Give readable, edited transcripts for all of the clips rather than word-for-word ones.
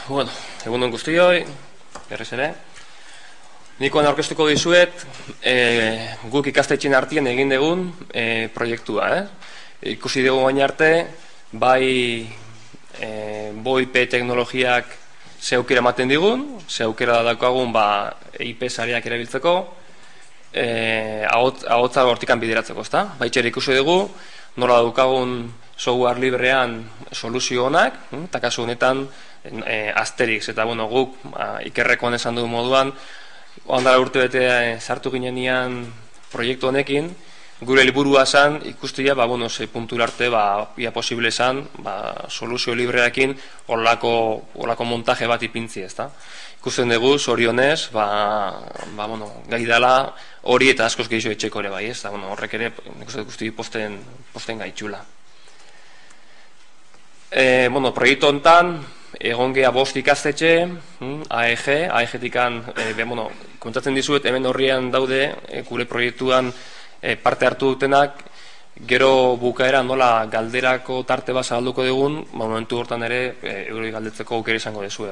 Bueno, egunon guztioi, berriz ere. Nikoan aurkeztuko dizuet, guk ikastetxeen artean egin dugun proiektua. Ikusi dugu baina arte, bai VoIP teknologiak ze aukera ematen digun, ze aukera daukagun IP sareak erabiltzeko, ahotsa hortikan bideratzeko, ezta? Baitxera ikusi dugu, nola daukagun software librean soluzio honak, eta kasu honetan Asterix, eta guk ikerrekoan esan dugu moduan, ondara urte bete sartu ginean proiektu honekin, gure helburua zen ikustia, ze puntura arte ia posible zen soluzio libreakin horlako montaje bat ipintzi, ezta? Ikusten dugu, zorionez, gai dela hori eta askoz gehiago etxeko ere bai, ez? Horrek ere, ikusti posten gaitxula. Proiektu honetan, egon geha 5 ikastetxe, AEG-tikan, kontatzen dizuet, hemen horrian daude, gure proiektuan parte hartu dutenak, gero bukaera nola galderako tarte bat zabalduko dugun, momentu hortan ere, euroi galdetzeko aukera izango dezu,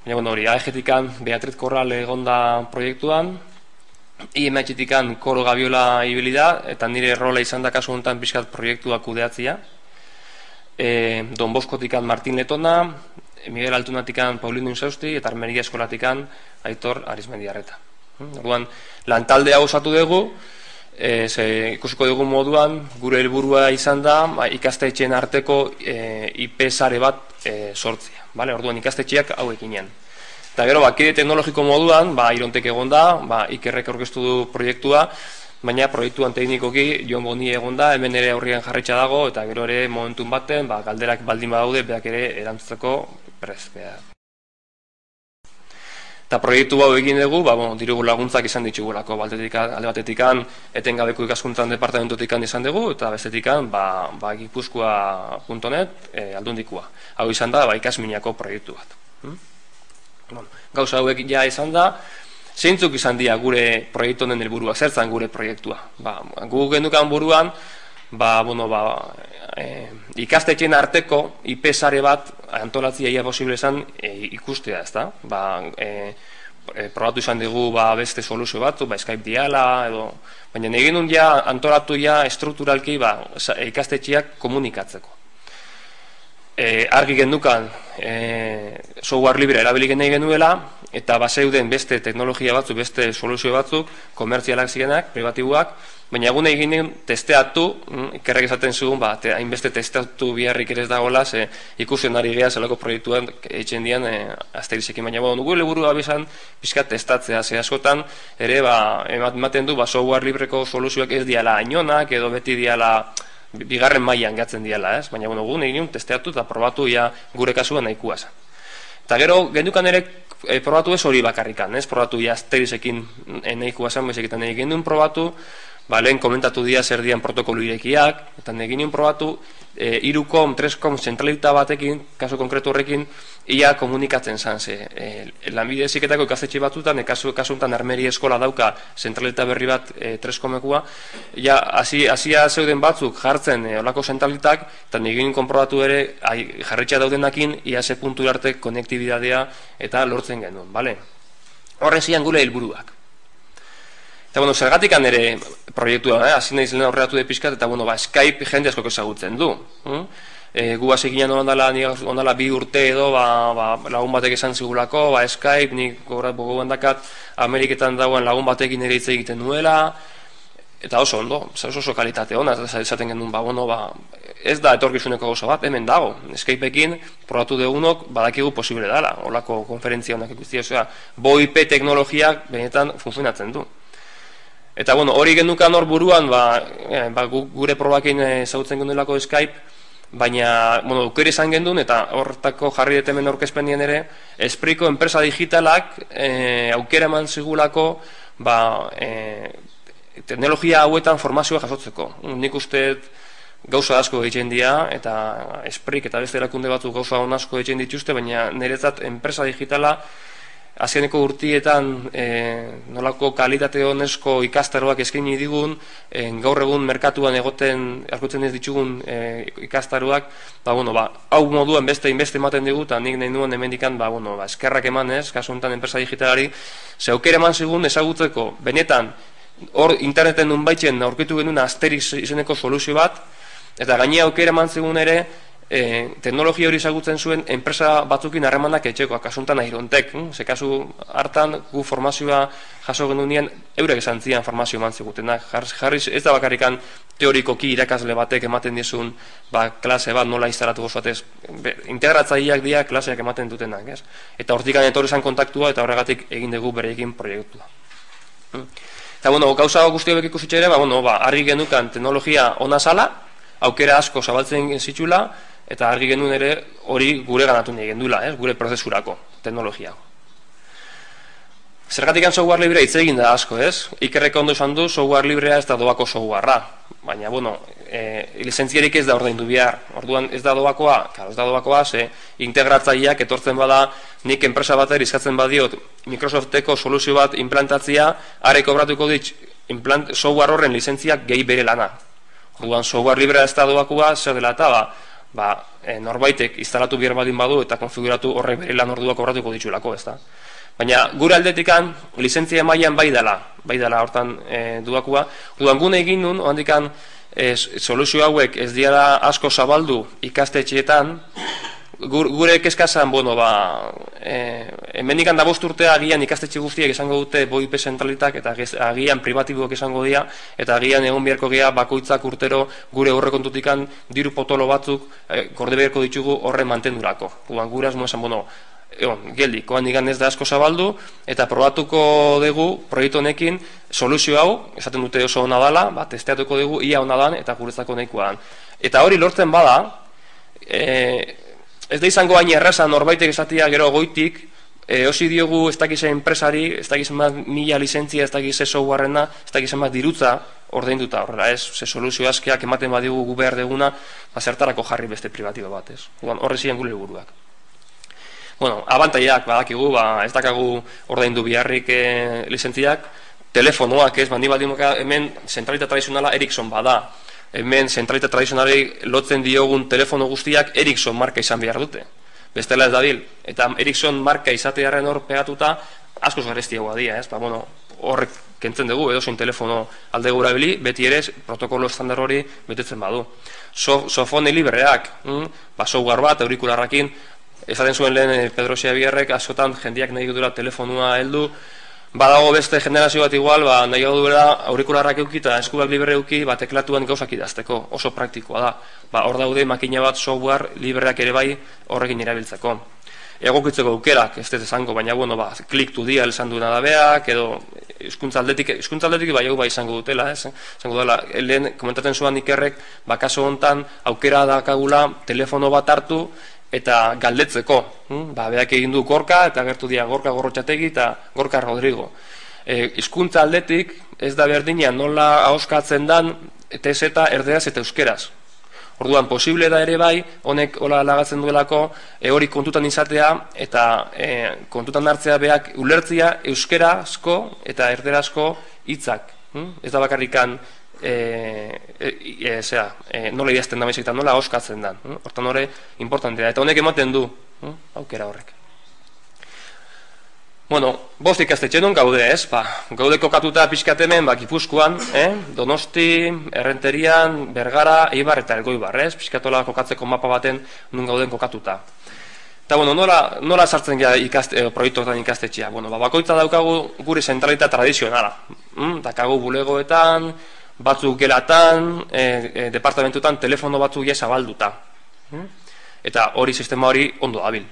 Baina hori, AEG-tikan Beatriz Corral egon da proiektuan, IMH-tikan Koro Gabiola ibili da, eta nire rola izan da kasu honetan pixkat proiektua kudeatzia. Don Boskotikan Martin Letona, Miguel Altunatikan Paulino Insausti, eta Armeria Eskolatikan Aitor Arizmendiarreta. Lantalde hau osatu dugu, ikusiko dugu moduan, gure helburua izan da ikastetxeen arteko IP sare bat sortzea. Orduan ikastetxeak hauekinean. Eta gero, kide teknologiko moduan, Irontek egon da, Ikerrek aurkeztu du proiektua, baina proiektuan teknikoki Jon Boni egon da, hemen ere aurrian jarritxa dago, eta gero ere momentun baten, galderak baldin badaude, beak ere erantzuteko prest. Eta proiektu hau egin dugu, dirugu laguntzak izan ditugulako, alde batetikan, etengabeko ikaskuntzan departamentotikan izan dugu, eta bestetikan, Gipuzkoa.net aldundikua. Hau izan da, ikasminako proiektu bat. Gauza hauek ja izan da, zeintzuk izan dira gure proiektu honen helburua, zertzan gure proiektua. Gu gendukan buruan, ikastetxeen arteko IP sare bat antolatzia ia posible esan ikustea, ezta? Probatu izan dugu beste soluzio batzu, Skype diala, baina egin nun ja antolatu ja estrukturalki ikastetxeak komunikatzeko. Argi gendukan software libre erabili nahi genuela, eta bazeuden beste teknologia batzuk, beste soluzio batzuk, komertzialak zirenak, privatibuak, baina egun egin testeatu, ikerrek esaten zugun, hainbeste testeatu biharrik ere ez dagoela, ikusten ari geha zelako proiektuan eitzen dian Asterizekin, baina dugu helburua bizan pixka testatzea, ze askotan ere ematen du software libreko soluzioak ez diala ainonak, edo beti diala bigarren mailan gatzen diala, baina egun egin testeatu eta probatu gure kasuan nahikoa zen. Eta gero, gendukan ere probatu ez hori bakarrikan, probatu Asterizekin nahikoa zen, bezeketan egin duen probatu, lehen komentatu dira zer dian protokolo irekiak, eta egin duen probatu 3.com zentralita batekin, kasu konkretu horrekin, ia komunikatzen zan, lanbide heziketako ikastetxe batzutan, kasu honetan Armeria Eskola dauka zentralita berri bat 3.komekua, hasia zeuden batzuk jartzen olako zentralitak, eta egin konprobatu ere jarritxa daudenakin, ia ze puntu arte konektibidadea eta lortzen genuen, horren zian gure helburuak. Eta zergatik ere proiektua, hasi nahi zelen aurreratu de pixkat, eta Skype jende asko ezagutzen du. Gu hasi ginen ondala 2 urte edo, lagun batek esan zigulako, Skype, nik gogoan dakat, Ameriketan dagoen lagun batekin ere hitz egiten nuela, eta oso ondo, oso kalitate hona, esaten genuen, ez da etorkizuneko gauza bat, hemen dago, Skypeekin probatu dugunok badakigu posible dela, holako konferentzia honak ikustia, VoIP teknologiak benetan funtzionatzen du. Eta hori gendukan hor buruan, gure probakin ezagutzen genuelako Skype, baina aukera izan gendun, eta hortako jarri dut hemen aurkezpendian ere, Espriko enpresa digitalak aukera eman zigulako teknologia hauetan formazioa jasotzeko. Nik uste gauza asko egiten dira, eta Esprik eta beste erakunde batzuk gauza asko egiten dituzte, baina niretzat enpresa digitala azkeneko urtietan nolako kalitate honezko ikastaroak eskaini digun, gaur egun merkatuan argutzen ez ditugun ikastaroak, hau moduan beste ematen digu, eta nik nahi nuen hemendikan eskerrak eman ez, kasu honetan enpresa digitalari, ze aukera eman zigun ezagutzeko, benetan, hor interneten nunbaitzen aurkitu genuen Asterix izeneko soluzio bat, eta gainea aukera eman zigun ere, teknologia hori ezagutzen zuen enpresa batzukin harremanak etxekoak, kasuntan Airontek, ze kasu hartan gu formazioa jaso genuen eurek esan zian formazio eman zigutenak, jarriz ez da bakarrikan teorikoki irakasle batek ematen dizun klase bat nola instalatu gozatez, integratzaileak dira klaseak ematen dutenak, ez? Eta hortikan etorri zan kontaktua eta horregatik egin dugu bereekin proiektua. Eta gauza guztiak ikusitxe ere, argi genukan teknologia ona zala, aukera asko zabaltzen zitula, eta argi genuen ere hori gure ganatu nahi gendula, gure prozesurako, teknologia. Zergatik software librea hitz egin da asko, ez? Ikerrek ondo esan du, software librea ez da doako softwarea, baina, lizentziarik ez da ordaindu behar. Orduan ez da doakoa, ze integratzaileak etortzen bada, nik enpresa bateri eskatzen badiot Microsofteko soluzio bat implantatzea, are kobratuko dit software horren lizentziak gehi bere lana. Orduan software librea ez da doakoa, zer dela eta norbaitek instalatu behar badin badu eta konfiguratu horrek bere lan ordua kobratuko ditulako, ez da. Baina gure aldetikan lizentzia mailan bai dela hortan duakua. Orduan gune egin nun, handikan soluzio hauek ez dira asko zabaldu ikastetxeetan, gure kezkazan, hemendikan da 5 urtea agian ikastetxe guztiek esango dute BOIP zentralitak eta agian pribatiboak esango dira, eta agian egon beharko gea bakoitzak urtero gure horrekontutikan diru potolo batzuk gorde beharko ditugu horren mantendurako. Gure asmo esan, geldi, handikan ez da asko zabaldu, eta probatuko dugu proiektu honekin soluzio hau, esaten dute oso ona dala, testeatuko dugu ia ona dan eta guretzako nahikoa dan. Eta hori lortzen bada, ez da izango baina erraza norbaitek esatia gero goitik, osi diogu ez dakiz enpresari, ez dakiz bat 1000 lizentzia, ez dakiz softwarena, ez dakiz bat dirutza ordainduta horrela, ez, ze soluzio askeak ematen badigu gu behar deguna, zertarako jarri beste privatibo bat, ez. Horre ziren gure helburuak. Abantaiak badakigu, ez dakagu ordaindu biharrik lizentziak, telefonoak ez, bandi hemen zentralita tradizionala Ericsson bada, hemen zentralita tradizionalei lotzen diogun telefono guztiak Ericsson marka izan behar dute. Bestela ez dabil, eta Ericsson marka izatearen hor pegatuta askoz garestiagoa dira, ez? Horrek kentzen dugu, edozein telefono alde gura bili, beti ere protokolo estandar hori betetzen badu. Sofone libreak, software bat, aurikularrakin, esaten zuen lehen Pedro Xabierrek, askotan jendeak nahi dura telefonua heldu, badago beste generazio bat igual, nahi duela aurikularrak euki eta eskubak libre euki, teklatuan gauzak idazteko, oso praktikoa da. Hor daude makina bat software libreak ere bai horrekin erabiltzeko. Egokitzeko aukerak, ez dut esango, baina klik to dial esan duena da beak, edo hizkuntza aldetik bai hau bai izango dutela, izango dela, lehen komentatzen zuan Ikerrek, kaso hontan aukera dakagula telefono bat hartu, eta galdetzeko, beak egin du Gorka, eta gertu dira Gorka Gorrotxategi eta Gorka Rodrigo. Hizkuntza aldetik ez da berdina nola ahoskatzen dan, eta erderaz eta euskeraz. Orduan, posible da ere bai, honek hola lagatzen duelako, hori kontutan izatea, eta kontutan hartzea beak ulertzia euskerazko eta erderazko hitzak. Ez da bakarrikan nola idazten da baizik eta nola ahoskatzen dan. Hortan hori importantea, eta honek ematen du aukera horrek. Bost ikastetxe non gaude, ez? Gaude kokatuta pixkat hemen, Gipuzkoan, Donosti, Errenterian, Bergara, Eibar eta Elgoibar, ez? Pixkatola kokatzeko mapa baten nun gauden kokatuta. Eta, nola sartzen gara proiektuetan ikastetxea? Bakoitza daukagu gure zentralita tradizionala. Dakagu bulegoetan, batzuk gelatan, departamentutan, telefono batzuk zabalduta. Eta hori sistema hori ondo dabil.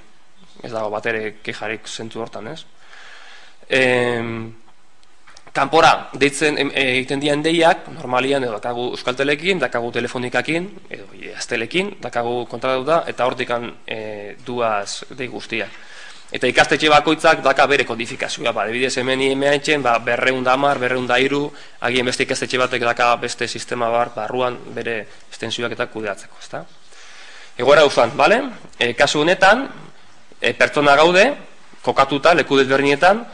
Ez dago bat ere kejarik zentzu hortan, ez? Kanpora egiten dian deiak, normalian dakagu euskaltelekin, dakagu telefonikakin, edo aztelekin, dakagu kontratatuta, eta hortikan duaz dei guztiak. Eta ikastetxe bakoitzak daka bere kodifikazioa, adibidez hemen imeaitzen 210, 203, agien beste ikastetxe batek daka beste sistema barruan bere estensioak eta kudeatzeko, ezta? Egoera usan, bale? Kasu honetan, pertsona gaude, kokatuta, leku desberdinetan,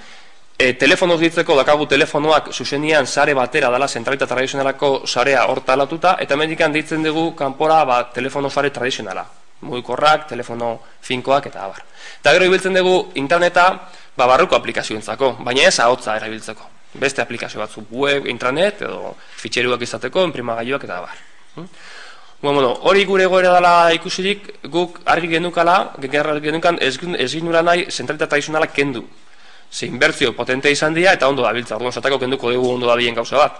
telefonoz ditzeko dakagu telefonoak zuzenian sare batera dela zentralita tradizionalako sarea hor talatuta, eta medikan deitzen dugu kanpora telefono sare tradizionala, mugikorrak, telefono finkoak eta abar. Eta gero ibiltzen dugu interneta barruko aplikazioentzako, baina ez ahotsa erabiltzeko. Beste aplikazio batzuk, web, intranet, edo fitxeruak izateko, enprimagailuak eta abar. Hori gure goera dela ikusirik, guk argi genukan ez ginula nahi zentralita tradizionala kendu. Ze inbertzio potente izan dira eta ondo dabiltza, orduan zatako kenduko dugu ondo dabilen gauza bat.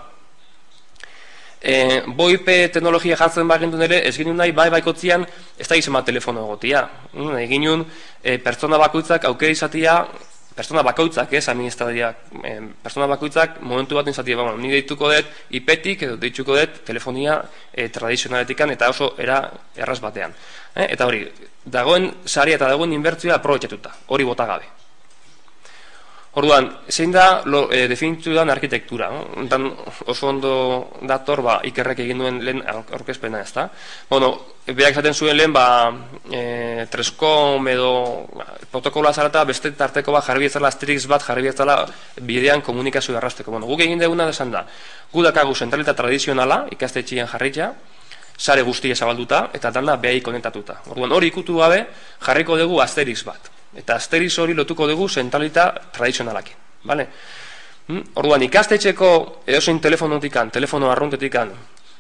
VoIP teknologia jartzen bagindun ere, ez ginen nahi baikotzian ez da izema telefono egotia. Eginun pertsona bakoitzak aukera izatia, pertsona bakoitzak, administradiak, pertsona bakoitzak momentu bat izatia, ni deituko dut IP-tik edo deituko dut telefonia tradizionaletikan eta oso erraz batean. Eta hori, dagoen saria eta dagoen inbertzioa aprobetxetuta, hori bota gabe. Orduan, zein da definitu den arkitektura? Oso ondo dator ikerrek egin duen lehen aurkezpena ez da. Berak esaten zuen lehen Trescom edo protokoloa zarata beste tarteko jarri bietzala asterix bat jarri bietzala bidean komunikazio errasteko. Guk egin deguna desan da, gu dakagu zentralita tradizionala ikastetxean jarritza, sare guztia zabalduta eta dana behai konektatuta. Orduan, hori ikutu gabe jarriko dugu asterix bat. Eta asterix hori lotuko dugu zentralita tradizionalakin. Orduan, ikastetxeko edozein telefonotikan, telefono arruntetikan,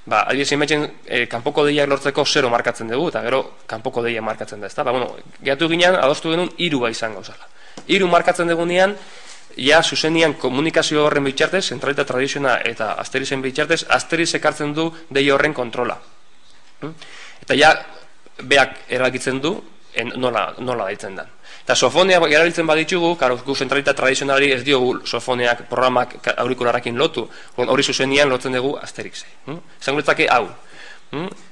adibidez imatzen kanpoko deiak lortzeko 0 markatzen dugu, eta gero kanpoko deiak markatzen da, ezta? Gehatu ginean, adostu genuen 3 izango zala. 3 markatzen dugunean, ja zuzenian komunikazio horren bitxartez, zentralita tradizionala eta asterixen bitxartez, asterix ekartzen du dei horren kontrola. Eta ja, beak erabakitzen du, nola daitzen den. Eta sofoneak erabiltzen baditugu, gu zentralita tradizionali ez diogu sofoneak programak aurikularakin lotu, hori zuzenian lotzen dugu asterixei. Zango letzake hau.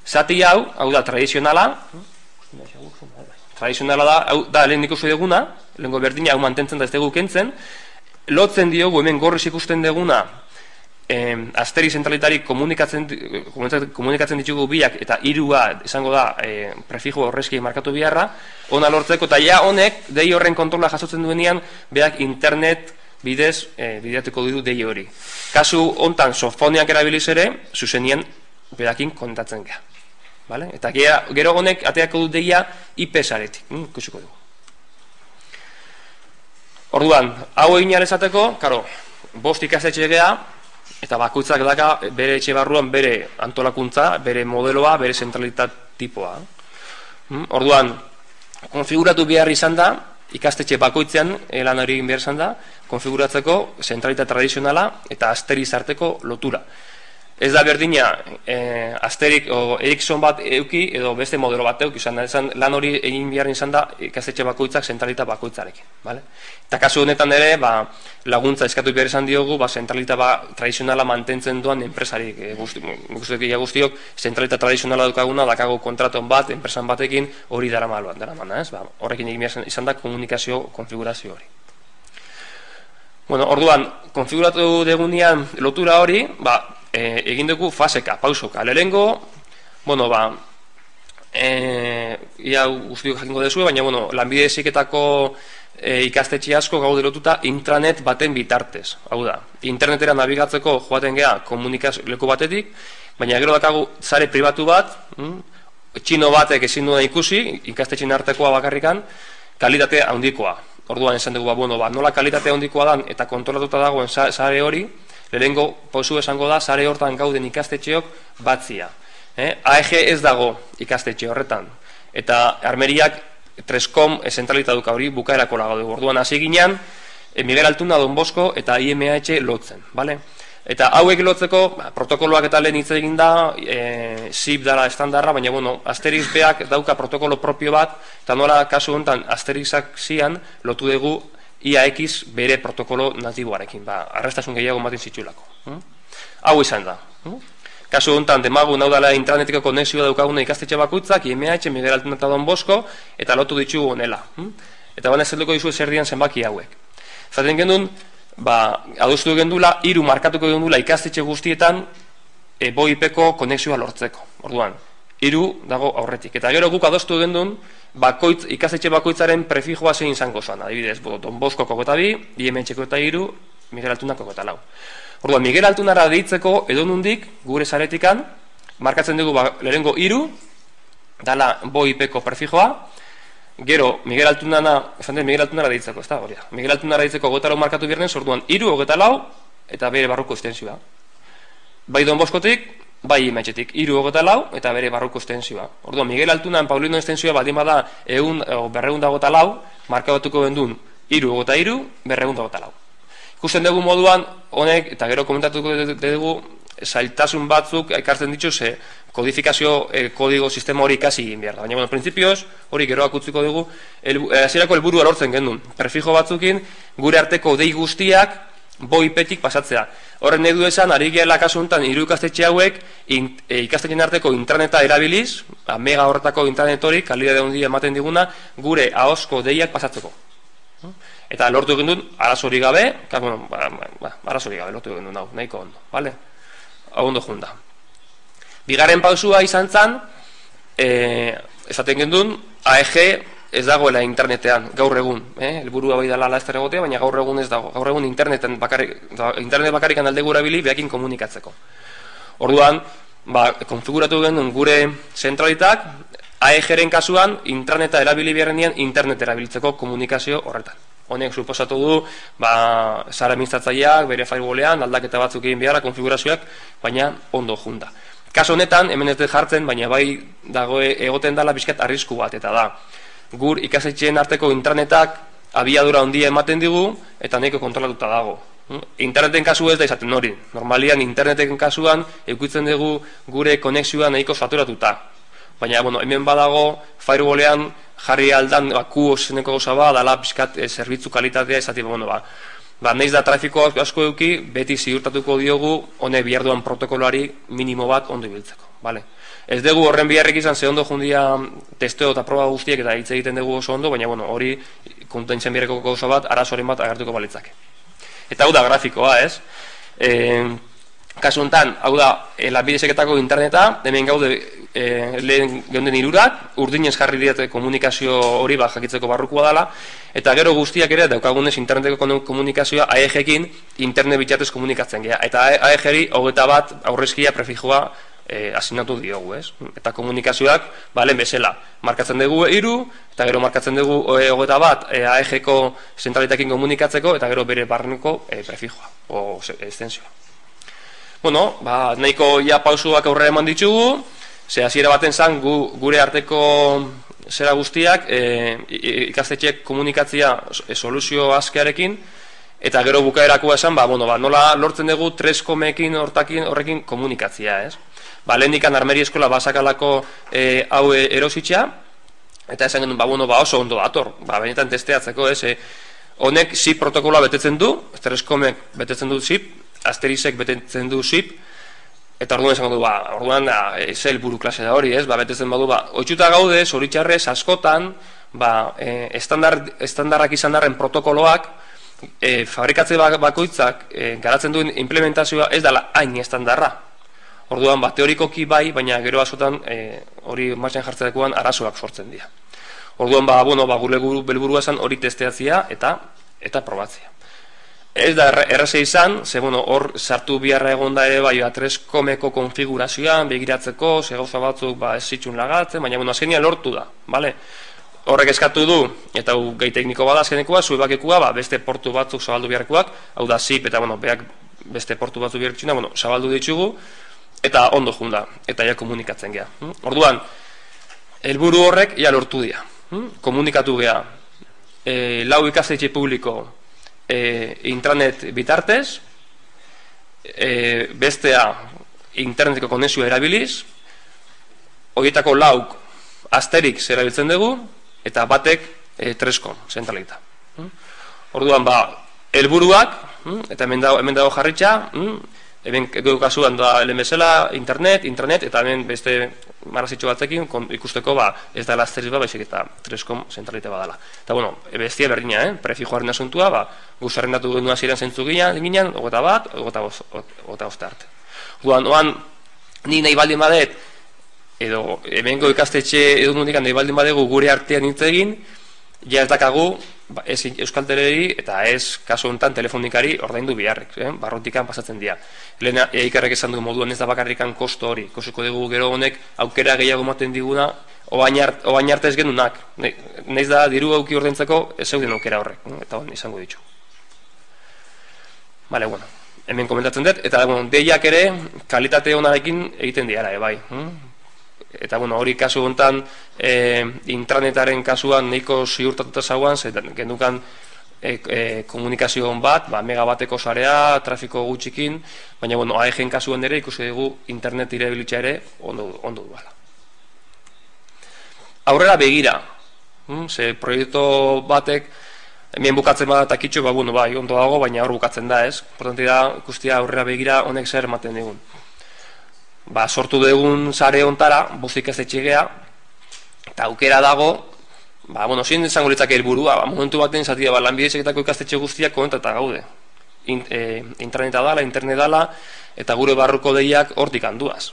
Zati hau da tradizionala, hau da lehen ikusi duguna, lehenko berdina hau mantentzen da ez dugu kentzen, lotzen diogu hemen gorriz ikusten duguna asterix zentralitari komunikatzen ditugu biak eta 3 izango da prefijo horrezki markatu biharra, ona lortzeko eta ja honek dei horren kontrola jasotzen duenean beak internet bidez bideatuko du dei hori. Kasu hontan sofoneak erabiliz ere, zuzenian beakin kontatzen geha. Eta gero honek ateako du deia IP saretik, ikusiko dugu. Orduan, hau egin alezateko, 5 ikastetxe geha, eta bakoitzak daka bere etxe barruan bere antolakuntza, bere modeloa, bere zentralitat tipoa. Orduan, konfiguratu behar izan da, ikastetxe bakoitzean lan hori egin behar izan da, konfiguratzeko zentralitat tradizionala eta asterix arteko lotura. Ez da berdina asterik o Ericsson bat euki edo beste modelo bat euki, lan hori egin behar izan da ikastetxe bakoitzak zentralita bakoitzarekin. Eta kasu honetan ere laguntza eskatu behar izan diogu zentralita tradizionala mantentzen duan enpresarik guztiok zentralita tradizionala dukaguna dakago kontraton bat, enpresan batekin hori daramana, horrekin egin behar izan da komunikazio konfigurazio hori. Orduan, konfiguratu degunean lotura hori, egin dugu faseka, pausoka. Lehenengo, ia guztiok jakingo dezu, baina lanbide heziketako ikastetxe asko gaude lotuta intranet baten bitartez. Hau da, internetera nabigatzeko joaten geha komunikazio leku batetik, baina gero dakagu sare pribatu bat, txino batek ezin duena ikusi, ikastetxen artekoa bakarrikan, kalitate handikoa. Orduan esan dugu, nola kalitate handikoa dan eta kontrolatuta dagoen sare hori, lehenengo pausu esango da, sare hortan gauden ikastetxeok batzia. AEG ez dago ikastetxe horretan. Eta armeriak Trescom zentralita duka hori bukaerako lagadu. Orduan hasi ginean, Miguel Altuna, Don Bosco eta IMH lotzen. Eta hauek lotzeko, protokoloak eta lehen hitz egin da, SIP dara estandarra, baina asterix beak dauka protokolo propio bat, eta nola kasu honetan asterixak zian lotu dugu IAX bere protokolo natiboarekin, arrestasun gehiago maten zitxulako. Hau izan da. Kasu honetan, demagun hau dela intranetiko konexioa daukaguna ikastetxe bakoitzak, IMH, Miguel Altuna eta Don Bosco, eta lotu ditugu honela. Eta baina zelduko dizu ezerdian zenbaki hauek. Zaten gendun, adostu gendula, 3 markatuko gendula ikastetxe guztietan VoIP-ko konexioa lortzeko. Orduan, hiru dago aurretik. Eta gero guk adostu gendun, ikastetxe bakoitzaren prefijoa zein izango zan. Adibidez, Don Bosco 22, IMH 3, Miguel Altuna 4. Orduan, Miguel Altunara deitzeko edonundik, gure saretikan, markatzen dugu lehenengo hiru, dala boipeko prefijoa, gero Miguel Altunara deitzeko, ez da, hori da. Miguel Altunara deitzeko 24 markatu biernen, orduan hiru 24, eta bere barruko estensioa. Bai Don Boscotik, bai IMH-tik, hiru 24, eta bere barruko estensioa. Orduan, Miguel Altunan Paulino estensioa baldin bada 224, markatuko gendun hiru 23, 224. Ikusten dugu moduan, honek, eta gero komentatuko dugu, zailtasun batzuk ekartzen ditu, ze kodifikazio kodigo sistema hori ikasi egin behar da. Baina, prinsipioz, hori geroak utziko dugu, hasierako helburua lortzen gendun. Prefijo batzukin, gure arteko dei guztiak, boipetik pasatzea. Horren nahi du esan, ari gehala kasuntan, hiru ikastetxe hauek, ikastetxen arteko intraneta erabiliz, mega horretako intranet hori, kalidade handia ematen diguna, gure ahozko deiak pasatzeko. Eta lortu egin dut, arazori gabe, arazori gabe lortu egin dut, nahiko ondo, bale? Hau ondo junda. Bigarren pausua izan zan, esaten gendun, AEG ez dagoela internetean, gaur egun, helburua bai dela laster egotea, baina gaur egun ez dago, gaur egun internet bakarrikan alde gura bili, behakin komunikatzeko. Orduan, konfiguratu gendun gure zentralitak, AEG-ren kasuan, intraneta erabili beharrenean, internet erabiltzeko komunikazio horretan. Honek suposatu du, zara administratzaileak, bere firewallean, aldaketa batzuk egin beharra, konfigurazioak, baina ondo junta. Kaso honetan, hemen ez dut jartzen, baina bai dago egoten dela bizkat arrisku bat, eta da, gur ikastetxeen arteko intranetak abiadura handia ematen digu, eta nahiko kontrolatuta dago. Interneten kasu ez da izaten hori. Normalian, interneten kasuan, eukitzen dugu gure konexioa nahiko saturatuta. Baina, hemen badago, firewallean jarri aldan, kuo zeneko gauza ba, dala pixkat zerbitzu kalitatea esatik, nahiz da trafiko asko eduki, beti ziurtatuko diogu, hone biharduan protokoloari minimo bat ondo ibiltzeko. Ez dugu horren biharrik izan, ze ondo jundia testeo eta proba guztiek eta hitz egiten dugu oso ondo, baina hori kontentzen biharreko gauza bat, arazoren bat agertuko balitzake. Eta hau da grafikoa, ez? Kasu honetan, hau da, lanbide-heziketako interneta, hemen gaude lehen geunden hirurak, urdinez jarri diate komunikazio hori jakitzeko barrukua dela, eta gero guztiak ere daukagunez interneteko komunikazioa AEG-ekin internet bitartez komunikatzen gea. Eta AEG-eri 21 aurrezkia prefijoa asignatu diogu, ez? Eta komunikazioak, lehen bezala, markatzen dugu 3, eta gero markatzen dugu 21 AEG-ko zentralitakin komunikatzeko, eta gero bere barneko prefijoa, o estensioa. Nahiko pausuak aurrera eman ditugu, ze hasiera baten zan gure arteko zera guztiak ikastetxeek komunikatzia soluzio askearekin, eta gero bukaerakoa esan, nola lortzen dugu 3,ekin horrekin komunikatzia, ez? Lehendikan armeri eskola basakalako hau erositxea, eta esan genuen, oso ondo dator, benetan testeatzeko, ez? Honek SIP protokoloa betetzen du, 3,ek betetzen du SIP, Asterisek betetzen du SIP, eta orduan esan du, orduan ez helburu klase da hori, ez? Betetzen badu, oitxuta gaude, zoritxarrez, askotan, estandarrak izan darren protokoloak, fabrikatze bakoitzak garatzen duen implementazioa ez dela hain estandarra. Orduan, teorikoki bai, baina gero askotan hori martxan jartzeko arazoak sortzen dira. Orduan, gure helburua esan hori testeatzea eta probatzea. Ez da erraza izan, ze hor sartu biharra egon da ere 3,eko konfigurazioan, begiratzeko, ze gauza batzuk ez zitxun lagatzen, baina azkenian lortu da, horrek eskatu du, eta gai tekniko bada azkenekoa, zuebakekua, beste portu batzuk zabaldu biharrekoak, hau da zip, eta beak beste portu batzuk biharretxuna, zabaldu ditugu, eta ondo junda, eta ja komunikatzen geha. Orduan, helburu horrek ja lortu dira, komunikatu geha, 4 ikastetxe publiko, intranet bitartez, bestea interneteko konexioa erabiliz, horietako 4 Asterix erabiltzen dugu, eta batek 3,com zentralita. Orduan, helburuak, eta hemen dago jarritxa, hemen dugu kasuan da bezala, internet, eta hemen beste marazitxo batzekin ikusteko ez da Asterix baizik eta 3,com zentralita badala. Eta bestia berdina, prefijoaren asuntua, guzarren datu duen hasieran zentzu ginen, 21, 25 arte. Orduan, ni nahi baldin badet edo hemengo ikastetxe edo nondik nahi baldin badegu gure artean hitz egin, ja ez dakagu ez Euskalteleri eta ez kasu honetan telefonikari ordaindu biharrek, barrutikan pasatzen dira. Lehen Ikerrek esan du moduan ez da bakarrikan kosto hori, ikusiko dugu gero honek aukera gehiago ematen diguna, oain arte ez genunak, nahiz da diru auki ordaintzeko ez zeuden aukera horrek, eta hon izango ditu. Bale, bueno, hemen komentatzen dut, eta bueno, deiak ere kalitate onarekin egiten dira, bai. Eta bueno, hori kasu honetan intranetaren kasuan nahiko ziurtatuta zauan, gendukan komunikazio bat, megabateko sarea, trafiko gutxikin, baina bueno, AEG-en kasuan ere ikusi dugu internet irabilitza ere ondo duela. Aurrera begira, ze proiektu batek hemen bukatzen bada takitxo, bai, ondo dago, baina hor bukatzen da, ez? Importante da, ikustia aurrera begira honek zer ematen digun. Sortu dugun sare ontara, bozik ez etxigea, eta aukera dago, zin izango litzake helburua, momentu baten zatia, lanbidezeketako ikastetxe guztiak kontata gaude. Intraneta dala, internet dala, eta gure barruko deiak hortik handuaz.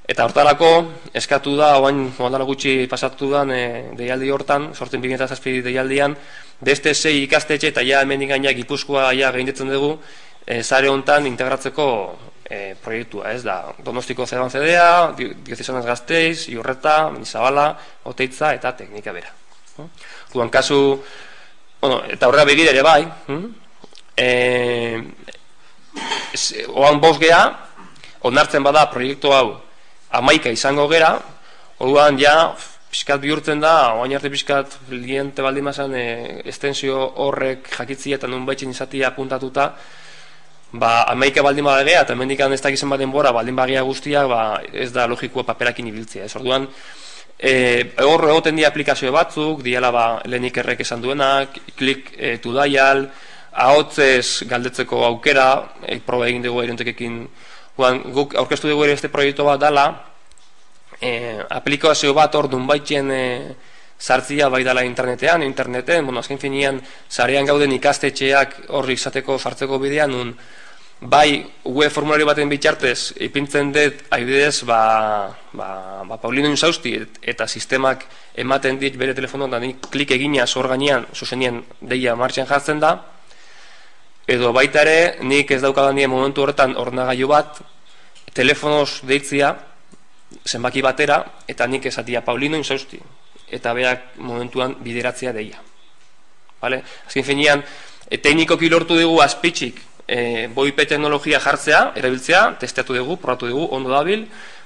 Eta hortarako, eskatu da, oain modala gutxi pasatu dan deialdi hortan, sortzen 2007 deialdian, beste 6 ikastetxe eta ja hemen ingainak Gipuzkoa ja gaindetzen dugu, sare hontan integratzeko proiektua, ez da, Donostiko Zeban Zedea, Diocesana Gasteiz, Iurreta, Mendizabala, Oteitza eta Teknika bera. Duan kasu, eta horrela begira ere bai, oan bost geha, onartzen bada proiektu hau 11 izango gera, orduan ja, pixkat bihurtzen da, oain arte pixkat liente baldin mazan estensio horrek jakitzia eta nun baitzen izatia apuntatuta, 11 baldin badagea, eta mendikan ez dakizen baden bora, baldin bagia guztiak, ez da logikoa paperakin ibiltzea. Orduan, hor egoten dira aplikazio batzuk, diala Lehen Ikerrek esan duenak, Click to Dial, ahotzez galdetzeko aukera, proba egin dugu erentekekin, guk aurkeztu dugu ere beste proiektu bat dala, aplikazio bat hor dun baitien sartzia bai dala interneten, azken finean, sarean gauden ikastetxeak horri izateko sartzeko bidean, nun bai web formulario baten bitxartez ipintzen dut adibidez Paulino Insausti eta sistemak ematen dit bere telefonoan da nik klik egina zor gainean zuzenien deia martxan jartzen da, edo baita ere nik ez daukadanien momentu horretan ordenagailu bat telefonoz deitzia zenbaki batera eta nik esatia Paulino Insausti eta berak momentuan bideratzea deia. Azken finean, teknikoki lortu dugu azpitxik VoIP teknologia jartzea, erabiltzea, testeatu dugu, probatu dugu, ondo dabil,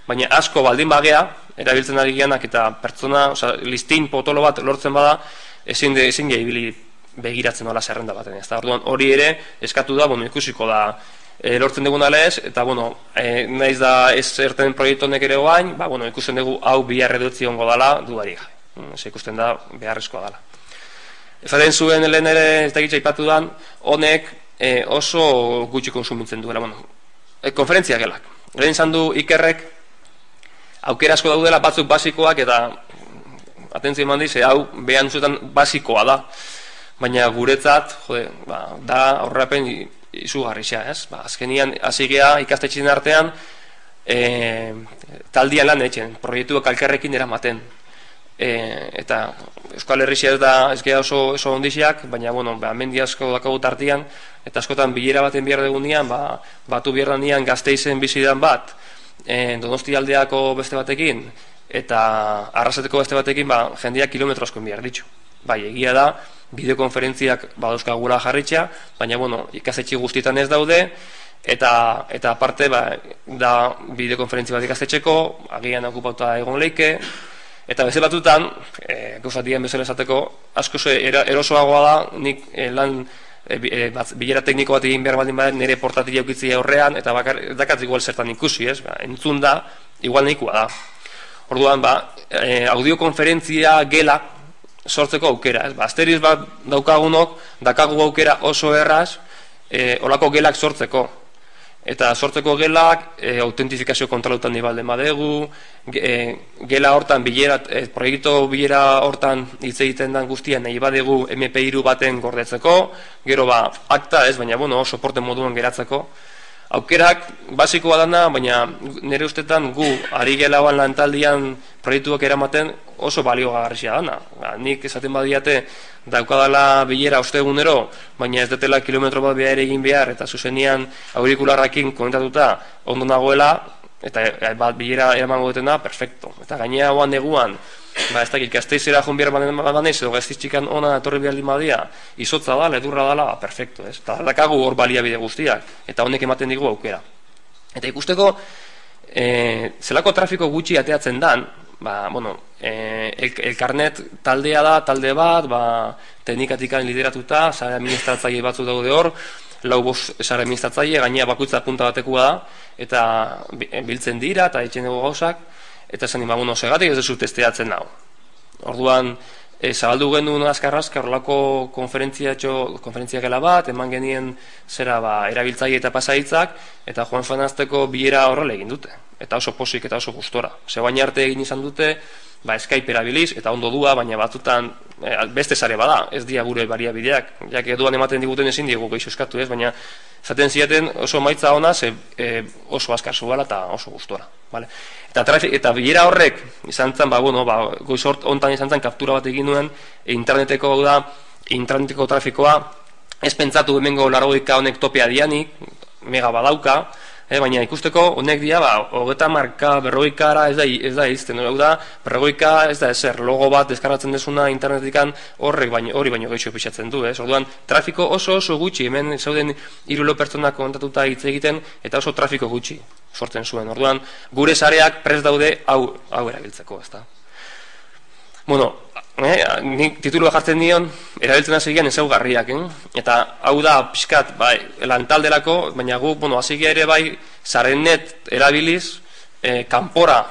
baina asko baldin bagea, erabiltzen ari gianak eta pertsona, listin potolo bat lortzen bada, ezin ibili begiratzen nola zerrenda baten. Orduan hori ere, eskatu da, ikusiko da lortzen dugun alez, eta naiz da ez zerten proiektu honek ere oain, ikusten dugu hau bihar redutzi ongo dala, dudarik. Ikusten da beharrezkoa dala. Ezaten zuen lehen ere ez da gitza ipatu dan, honek oso gutxi konsumitzen duela. Konferentzia gelak. Lehen izan du Ikerrek aukera asko daudela batzuk basikoak eta atentzio eman dize, hau behan zuetan basikoa da. Baina guretzat, da aurrerapen izugarrixea, ez? Azkenian hasi gea ikastetxeen artean taldian lan etxen, proiektuak alkerrekin eramaten. Eta Euskal Herrixia ez gea oso ondixiak, baina mendi asko dakagu tartian, eta askotan bilera baten behar degunean, batu behar denean Gasteizen bizidan bat, Donosti aldeako beste batekin, eta Arrasateko beste batekin, jendeak kilometro asko behar ditxu. Egia da, bideokonferentziak badauzkagula jarritxea, baina ikastetxe guztietan ez daude, eta aparte, da bideokonferentzi bat ikastetxeko, agian okupauta egon leike, eta beste batutan, gauzatien bezala esateko, asko erosoagoa da, nik lan bilera tekniko bat egin behar baldin baden nire portatila eukitzia horrean, eta dakatz igual zertan ikusi, entzun da, igual nahikoa da. Orduan, audiokonferentzia gela sortzeko aukera, asteriz bat daukagunok, dakagu aukera oso erraz, olako gelak sortzeko. Eta sortzeko gelak, autentifikazio kontrolautan nibalden badegu, gela hortan, proiektu bilera hortan hitz egiten den guztian nahi badegu MP3 baten gordetzeko, gero akta ez, baina soporte moduan geratzeko, aukerak basikoa dana, baina nire ustetan gu ari gelauan lantaldian proiektuak eramaten oso baliogarria dana. Nik esaten badiate daukadala bilera ostegunero, baina ez detela kilometro bat behar egin behar, eta zuzenian aurikularrakin komentatuta ondo nagoela, eta bat bilera eramango dutena, perfecto. Eta gainea hoan neguan, ez dakit, Gasteizera joan behar banez, edo Gasteiztxikan ona etorri behar limadia, izotza da, ledurra dala, perfecto, ez? Eta dakagu hor baliabide guztiak, eta honek ematen digu aukera. Eta ikusteko, zelako trafiko gutxi ateatzen dan, elkarnet taldea da, talde bat, teknikatikan lideratuta, sare administratzaile batzu daude hor, 4-5 sare administratzaile, gainea bakoitza punta batekua da, eta biltzen dira, eta etxen dugu gauzak, eta esan dima, segatik ez duzu testeatzen nago. Orduan, zabaldu genuen azkar-azkar horrelako konferentzia gela bat, eman genien zera erabiltzaile eta pasaitzak, eta Juan Fanazteko bilera horrela egin dute. Eta oso posik eta oso gustora. Zebain arte egin izan dute, Skype erabiliz, eta ondo dua, baina batzutan beste sare bada, ez dia gure baliabideak. Jak eduan ematen diguten ezin diegu geixo eskatu ez, baina zaten ziaten oso maitza ona, oso azkar zuela eta oso gustora. Eta bilera horrek izan zen, goiz hontan izan zen kaptura bat egin nuen, interneteko trafikoa, ez pentsatu hemengo 80 honek topea dianik, mega badauka, baina ikusteko honek dia, 30 marka, 40 ez da izten, berrogeika ez da ezer, logo bat deskargatzen desuna internetikan hori baino gehixo pixatzen du, orduan trafiko oso gutxi, hemen zauden 3 pertsonak kontatuta hitz egiten, eta oso trafiko gutxi sortzen zuen, orduan gure sareak prest daude hau erabiltzeko, ez da. Nik titulua jartzen dion, erabiltzen hasi gian ezaugarriak, eta hau da pixkat, lantalderako, baina gu, hasi ere zarenet erabiliz, kanpora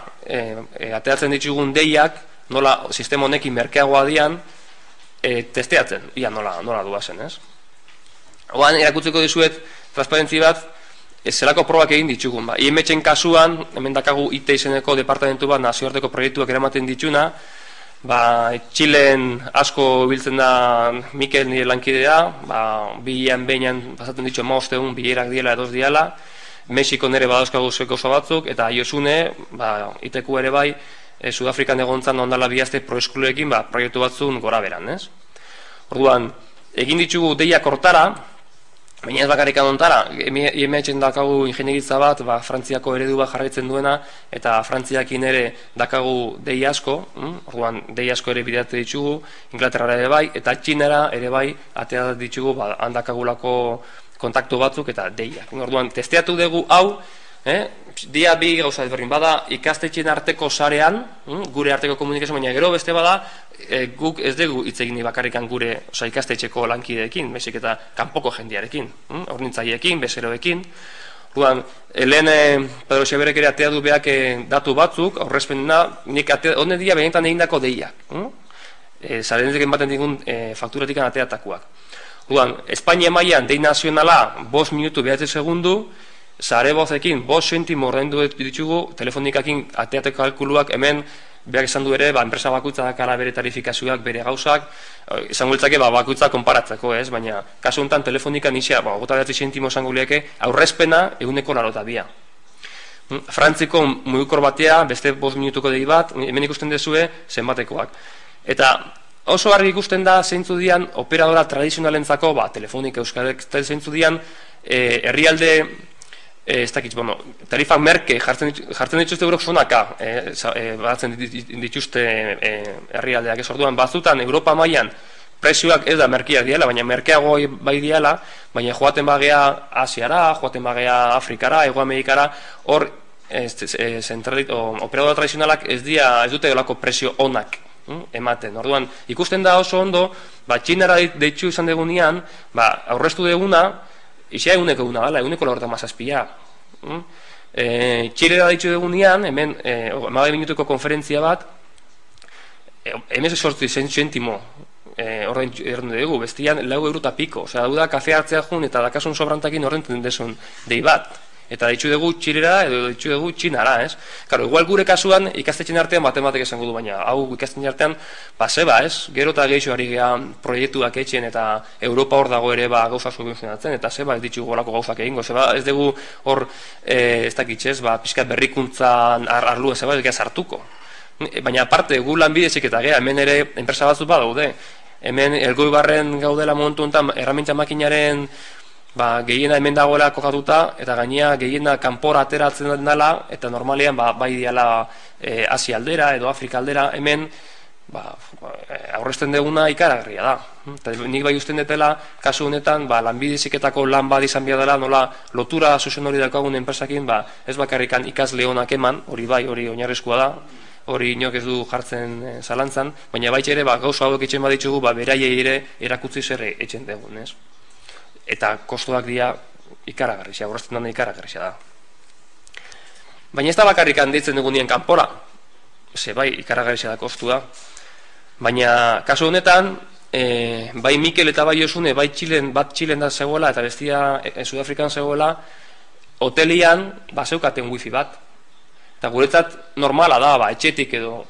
ateratzen ditugun deiak, nola sistema honekin merkeagoa dian, testeatzen, ia nola duazen, ez? Hoan, erakutzeko dizuet, transparentzi bat, zelako probak egin ditugun, IMH-en kasuan, hemen dakagu IT izeneko departamentu bat nazioarteko proiektuak eramaten dituna, Txilen asko biltzen da Mikel nire lankidea, bilean behinan pasatzen ditu 15 egun, bilerak diela edoz diala, Mexiko nire badauzkagu zeko batzuk, eta Iosune, iteku ere bai, Sudafrikan egontzan ondala bihazte proeskulekin proiektu batzun gora beran, ez? Orduan, egin ditugu deiak hortara, baina ez bakarrikan ontara, IMH-en dakagu ingenieritza bat, Frantziako eredu bat jarraitzen duena, eta Frantziakin ere dakagu dei asko, orduan dei asko ere bideate ditugu, Inglaterra ere bai, eta Txinera ere bai, atea ditugu, handakagulako kontaktu batzuk eta deiak. Orduan, testeatu dugu hau, dia bi gauza ezberdin bada, ikastetxeen arteko sarean, gure arteko komunikazio, baina gero beste bada, guk ez dugu hitz egin bakarrikan gure ikastetxeko lankideekin, baizik eta kanpoko jendiarekin, hornintzaileekin, bezeroekin. Orduan, lehen Pedro Xeberek ere atea du beak datu batzuk, aurrezpenena, nik hone dia benetan egindako deiak. Zarenetik ematen digun fakturatikan ateatakoak. Orduan, Espainia mailan dei nazionala 5 minutu 9 segundu, zare bozekin 5 zentimo ordaindu ditugu, telefonikakin ateateko kalkuluak hemen behar izan du ere, enpresa bakoitza dakala bere tarifikazioak, bere gauzak, izango litzake bakoitza konparatzeko, ez? Baina, kasu honetan telefonikan izia, 9 zentimo esango lieke, aurrezpena 182. Frantziko mugikor batea, beste 5 minutuko dei bat, hemen ikusten dezue, zenbatekoak. Eta oso argi ikusten da zeintzu dian operadora tradizionalentzako, telefonika euskarek zeintzu dian, herrialde, ez dakit, tarifak merke jartzen dituzte eurok zonaka, baratzen dituzte herrialdeak ez orduan, batzutan Europa mailan prezioak ez da merkeak diela, baina merkeago bai diela, baina joaten bagea Asiara, joaten bagea Afrikara, Hego Amerikara, hor operadora tradizionalak ez dute olako prezio onak ematen. Orduan, ikusten da oso ondo, Txinara deitzu izan degunean, aurreztu deguna, izia eguneko eguna gala, eguneko 97. Txilera deitzu degunean, hemen, 10 minutuko konferentzia bat, hemen 18 zentimo horren dugu, bestian 4 € eta piko, osea, hau da, kafe hartzea jun eta dakasun sobrantakin horren desun dei bat. Eta ditxu dugu Txilera edo ditxu dugu Txinara, ez? Karo, igual gure kasuan ikastetxen artean matematik esango du, baina hau ikastetxen artean zeba, ez? Gero eta gehiago ari gea proiektuak etxen eta Europa hor dago ere gauza funtzionatzen, eta zeba ez ditugu golako gauzak egingo, zeba ez dugu hor ez dakitxez, pixkat berrikuntzan arlu zeba ez gea sartuko. Baina aparte, gu lanbidezik eta gea, hemen ere enpresa batzuk badaude. Hemen Elgoibarren gaudela momentu honetan erramintza makinaren gehiena hemen dagoela kokatuta, eta gainea gehiena kanpora ateratzen dela, eta normalean bai diala Asia aldera edo Afrika aldera, hemen aurrezten duguna ikaragarria da. Eta nik bai usten detela, kasu honetan, lanbideziketako lan bat izan behar dela, nola lotura zuzen hori daukagun enpresakin, ez bakarrikan ikasle honak eman, hori bai, hori oinarrizkoa da, hori inok ez du jartzen zalantzan, baina baitxe ere gauza hauek etxen baditzugu, beraiei ere erakutzi zer etxen dugun, ez? Eta kostuak dira ikaragarrizia, aurrezten dena ikaragarrizia da. Baina ez da bakarrik handitzen dugunien kanpora, ze bai ikaragarrizia da kostua, baina kasu honetan, bai Mikel eta bai Josune, bai bat Txilen da zegoela eta bestia Sudafrikan zegoela, hotelian zeukaten wifi bat. Eta guretzat normala da, etxetik edo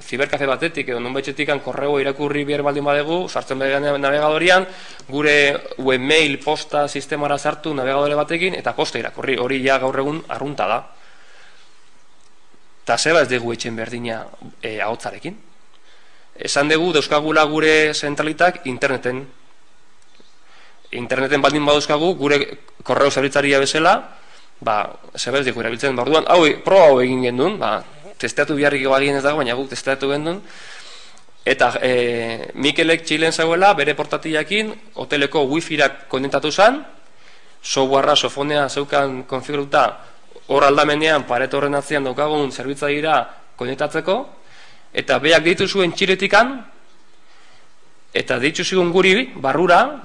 ziberkafe batetik edo nonbaitxetikan korrego irakurri behar baldin badegu, sartzen behar navegadorian, gure webmail posta sistemara sartu navegadore batekin, eta posta irakurri, hori ja gaur egun arrunta da. Eta zeba ez dugu etxen berdina ahotzarekin. Esan dugu dauzkagula gure zentralitak interneten. Interneten baldin badauzkagu, gure korreo zerbitzaria bezala, zeba ez dugu erabiltzen. Orduan, proba hau egin gendun, testeatu biharrik egin ez dago, baina guk testeatu gendun. Eta Mikelek Txilen zegoela, bere portatilakin, hoteleko wifi-rak konektatu zen, softwarea, sofonea zeukan konfiguruta, hor aldamenean, paret horren atzean daukagun zerbitzaira konektatzeko, eta beak ditu zuen Txiletikan, eta ditu zigun guri, barrura,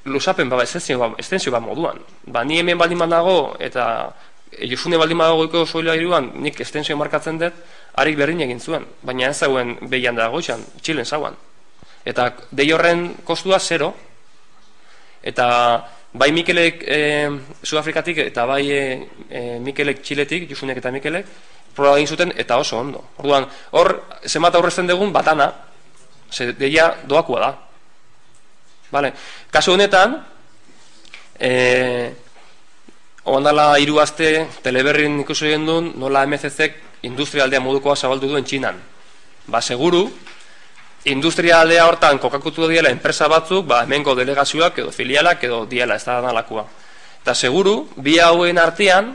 lusapen, estensio bat moduan. Ni hemen baldin dago, eta Josune baldin dagoiko soila iruan, nik estensio markatzen dut, harik berdin egin zuen, baina ez zauen behian dago izan, Txilen zauan. Eta dei horren kostua 0, eta bai Mikelek Sudafrikatik eta bai Mikelek Txiletik, Josunek eta Mikelek, proba egin zuten eta oso ondo. Orduan, hor, zenbat aurrezten dugun batana, ze deia doakoa da. Kasu honetan, oandala 3 aste teleberrin ikusi egin duen, nola MCCek industrialdea modukoa zabaldu duen Txinan. Seguru, industrialdea hortan kokakutu diela enpresa batzuk, hemengo delegazioak edo filialak edo diela, ez da nalakoa. Eta seguru, bi hauen artean,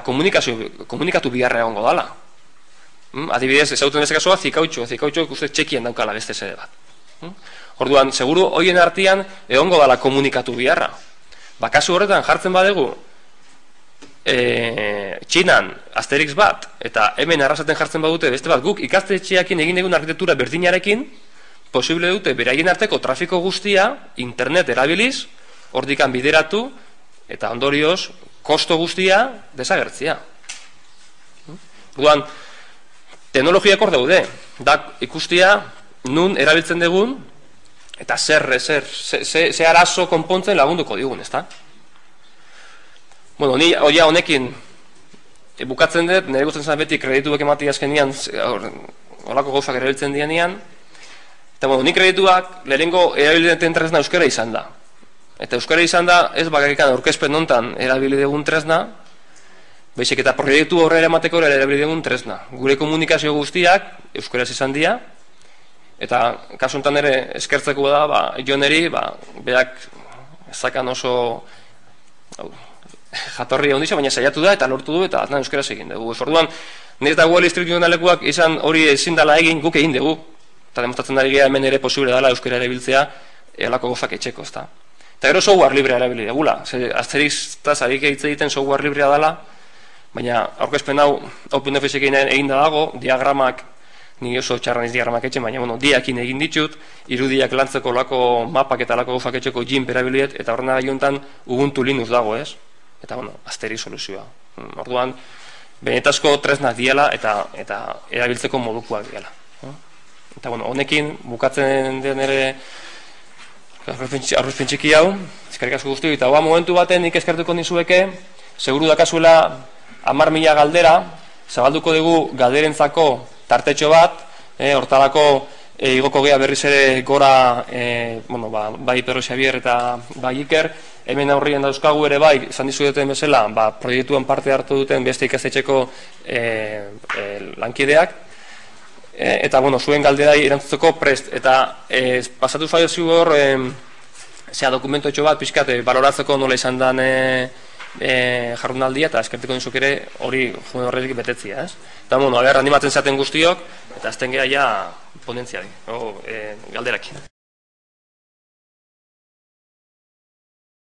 komunikatu biharra egongo dala. Adibidez, ezauten bezakasoa, zikautxo uste txekien daukala beste zede bat. Orduan, seguru, hoien artean egongo dala komunikatu biharra. Kasu horretan jartzen badegu Txinan Asterix bat eta hemen arrasaten jartzen badute beste bat, guk ikastetxeakin egin egun arkitektura berdinarekin posible dute beraien arteko trafiko guztia internet erabiliz, hordikan bideratu eta ondorioz kosto guztia desagertzia. Orduan, teknologiak hor daude, da ikustia nun erabiltzen dugun eta ze arazo konpontzen lagunduko digun, ezta? Bueno, ni honekin bukatzen dut, nire guztien zan beti kredituak emati azkenian, horako gauzak erabiltzen dianean, eta ni kredituak lehenengo erabiltzen tresna euskara izan da. Eta euskara izan da, ez bakarrikan aurkezpen nontan erabildegun tresna, baizik eta proiektu horre emateko erabildegun tresna. Gure komunikazio guztiak euskaraz izan dira, eta kasu honetan ere eskertzeko da, Joneri, beak zakan oso jatorri ondizio, baina saiatu da eta lortu du eta atlan euskaraz egin dugu. Orduan, nire eta Wall Street Journalekuak izan hori ezin dela egin guk egin dugu. Eta demostratzen dari gara hemen ere posible dela euskara erabiltzea elako gozak etxeko, ezta. Eta gero software librea erabili degula. Asterixtaz harik egiten software librea dela, baina aurkezpen hau OpenOffice-ekin egin da dago, diagramak, ni oso txarran ez diagramak etxen, baina diakin egin ditut, irudiak lantzeko lako mapak eta lako gozak etxeko GIMP erabiliet, eta horrena gaiuntan Ubuntu Linux dago, ez? Eta, Asterix soluzioa. Orduan, benetazko tresnak diela eta erabiltzeko modukoak diela. Eta, honekin, bukatzen den ere aurrezpen txiki hau, eskerrik asko guzti, eta momentu baten nik eskertuko nizueke, seguru dakasuela 10.000 galdera, zabalduko dugu galderentzako tartetxo bat, hortalako igoko gea berriz ere gora, bai Pedro Xavier eta bai Iker, hemen aurrien dauzkagu ere bai, izan dizudeten bezala, proiektuan parte hartu duten beste ikastetxeko lankideak, eta zuen galderai erantzuteko prest, eta pasatu zaizu hor, dokumentu etxo bat, pixkat, baloratzeko nola izan den jardunaldia, eta eskertiko dizuk ere hori horretik betetzia, ez? Eta, animatzen zaten guztiok, eta azten geha ja ponentziari, galderak.